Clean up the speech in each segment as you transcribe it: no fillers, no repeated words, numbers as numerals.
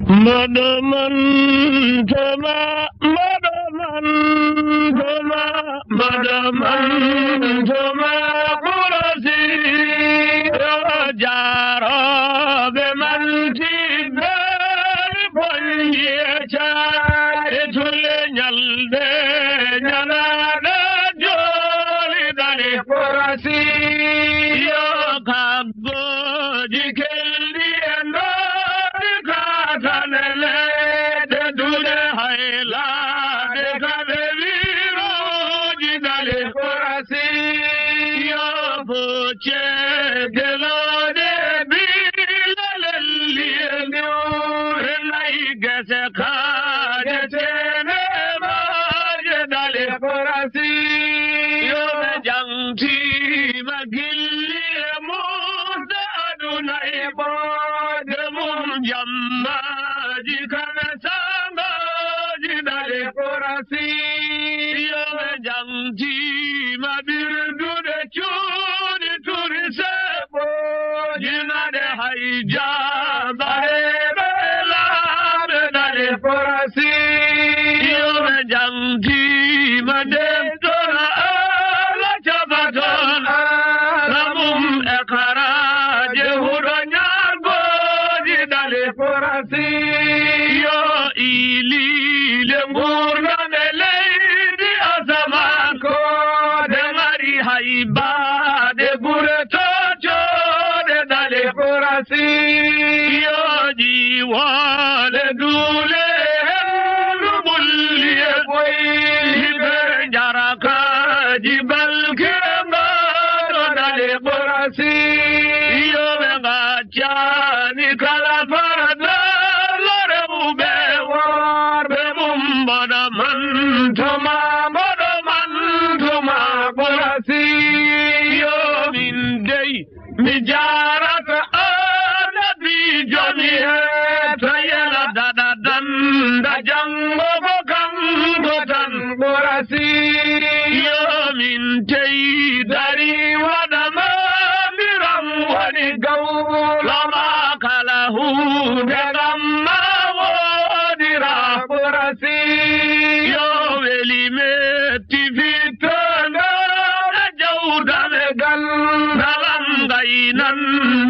Madaman Toma, Madaman Toma, Madaman Toma, Kurasi, Jaro, Bemanti, Ponyecha, Etulenyalde, Nyanada, Joli, Dali, Kurasi, Yokabo, Jikeli, and Jamma jikana sanga jidale korasi yo jamji mabirdu de chudi turise bo jinade haija bare bela dale korasi yo jamji madem tora la chabaton ramum ekara jehuronya yo ili le murna meledi azaman ko de mari haiba de burto de dale korasi yo jiwale dule bulli koi jaraka jibal kema dale korasi yo benga chani kala Mijarat ada di jonihe tayela dada danda jango bokam gotan borasi yo mintei dari wadama miram wani gaw lama kalahu dagam mawodira borasi yo veli meti vitana jawdane gal nan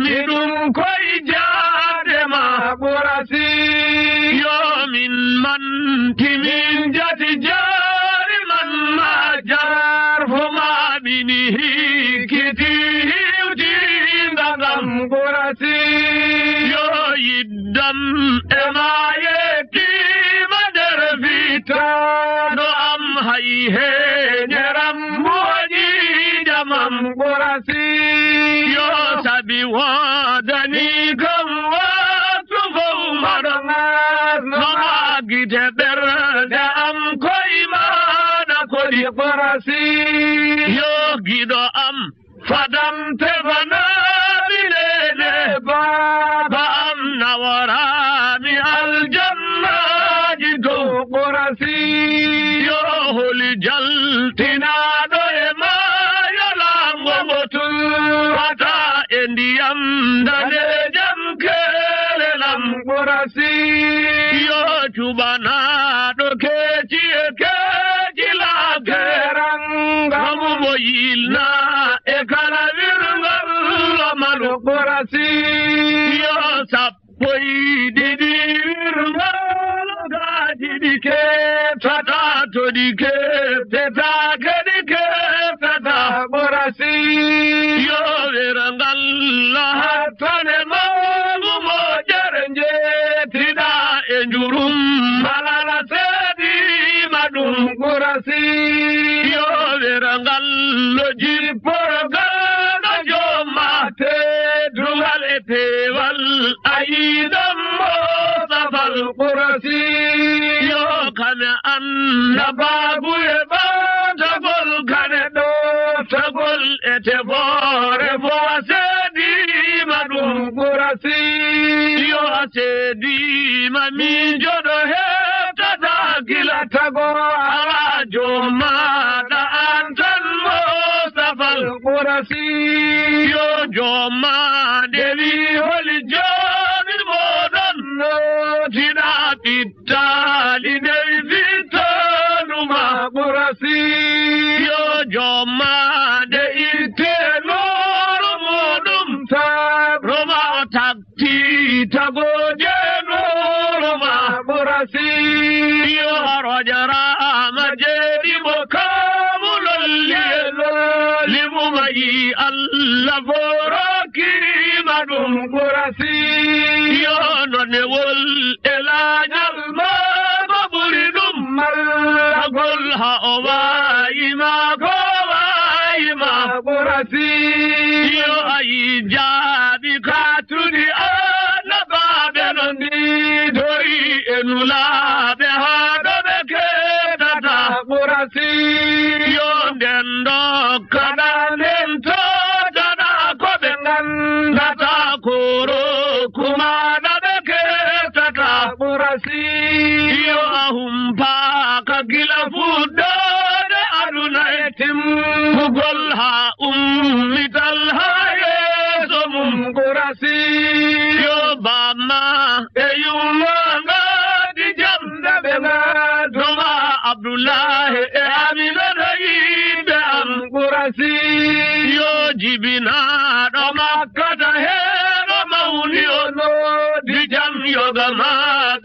midum koy jaade ma borasi yo min man timin jati jari man ma jar fuma bini kiti ndagam borasi yo yiddam emaye ki madar vita no am hay he nyaram moji jamam borasi sabi wadani kam watu marnas nama gite berda am koi mana kodi farasi yo gido am fadam tevana bilene baba am nawara mi aljanna jido farasi yo holi jaltina do ema yalam gomotul Indiam dane jam kelam borasi yo chubana do kechi la gerang gamu boyilna ekala virngal malu borasi yo sapoi didi virngal gaji ke tata to dike tata kedike tata borasi yo virngal tane magu mojarnje tida enjurum malala sedi madum kurasi yo verangal loji porgal jomate drugalete wal aidam safal kurasi yo kana anna babu eba tagol kana do tagol ete bore boase kurasi yo asedi mami jodo heta dagila tago ala joma da antan mo safal kurasi yo joma devi holi jodi modan tina pitali dei vitanu ma burasi yo joma de iteno modum ta roma takti tagoje no ma burasi yo rajara majedi bokamul limumai alla boraki madum burasi yo nonewol elanyal ma baburidum mal ha owayi ma burasi yo ayi jabi katuni ana babenondi dori enula be hada beke tata burasi yo ndendo kada lento dada ko bengan data koro kumada beke tata burasi yo ahumpa kagila fudo de aduna etim golha ummital haye somum burasi yo bama eyumanga di jamda bena doma abdullah e amina daybe am burasi yo jibina doma kata he doma uni ono di jam yoga ma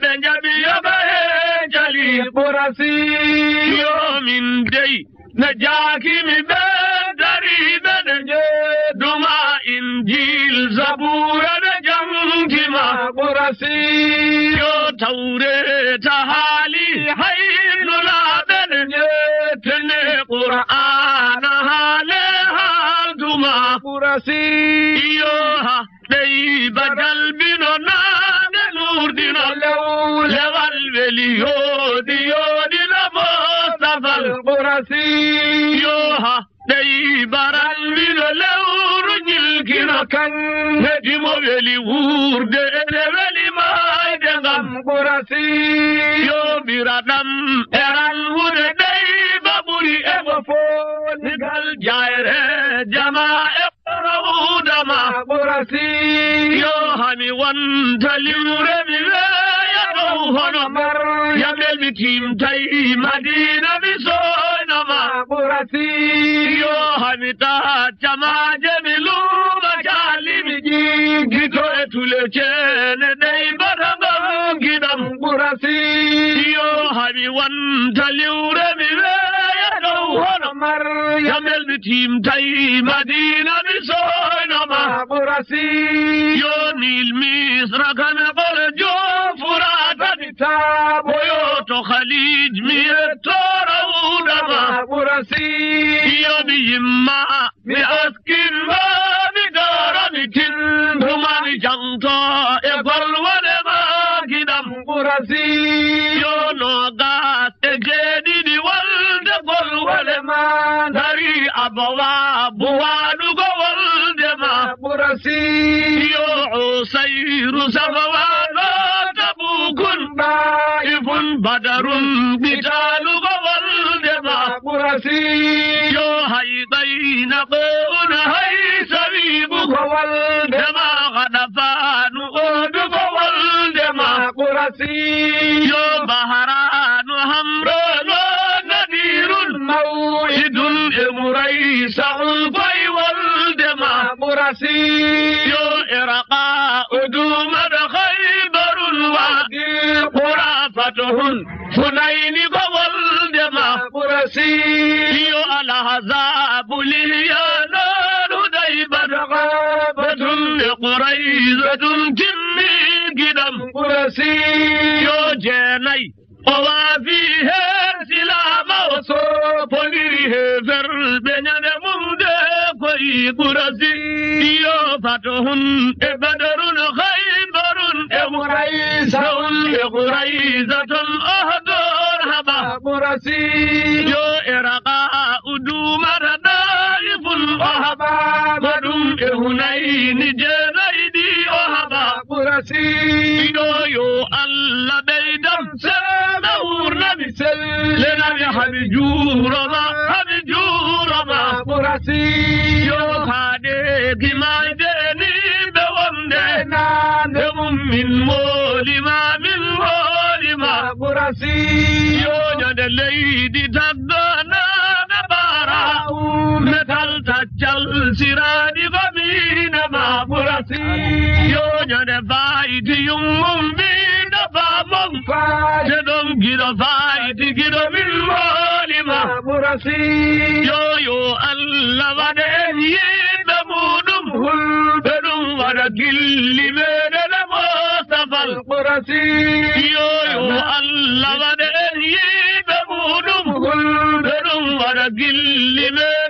benjabi yoga he jali burasi yo min dey najaki mi bedari benje duma injil zabura de jamtima burasi yo tawre tahali haynula benje tene qur'an hale hal duma burasi yo ha dey badal bino na de nur dino lewal veliyo diyo dina mustafal burasi yo ha dey baral bino lewru nyilkina kan nedimo veli wurde ede veli may dengam burasi yo biradam eran wurde dey baburi ebo fo nigal jaire jama rawdama burasi yo hani wanta liwre mi ya do hono mar yamel mi tim tay madina mi sono ma burasi yo hani ta chama jemilu ma jali mi gito etule chene dey baraba gidam burasi yo hani wanta liwre mi ya do hono mar yamel mi tim tay madina mi sono ma burasi yo nil misra kan qol jo furata bitabo yo to khalij mi torawda ma burasi yo bimma mi askin ma mi dara mi tin rumani jangto e gol wale ma gidam burasi yo no gas e jedi di walde gol wale ma dari abawa buwadu go walde ma burasi yo usayru sabawano tabukun baifun badarun bitalu go walde ma burasi yo haydayna quna hay sabibu go walde ma gadafanu odu go walde ma burasi yo baharanu hamrano nadirun mawidun emuraysa'un fay walde ma burasi yo iraqa udumad khaybarun wadi qurafatuhun funayni go walde ma burasi yo alahzab liyana hudaybat ghabatun quraizatun timmi gidam burasi yo jenay owafihe silama oso ponirihe verbenyane mumde koy burasi yo fatuhun e badarun khaybarun e quraizatun ahdor haba burasi yo iraqa udumar daifun ahaba badum e hunayn jenaydi ahaba burasi yo alla beydam سنور نبي سل لنبي حبي جورما براسي يو خادي ما يدني بومدنا نمم من مولي ما من برسي يوجد الليدي تقنا نبارا مثل تجل سرادي غمين ما برسي يوجد فايد يوم بين فامم جدم جدا فايد جدا بالمال ما برسي يو الله ودن يدمونم هل بدم ورقل من المصطفى القرسي يو الله ودن يدمونم هل بدم ورقل من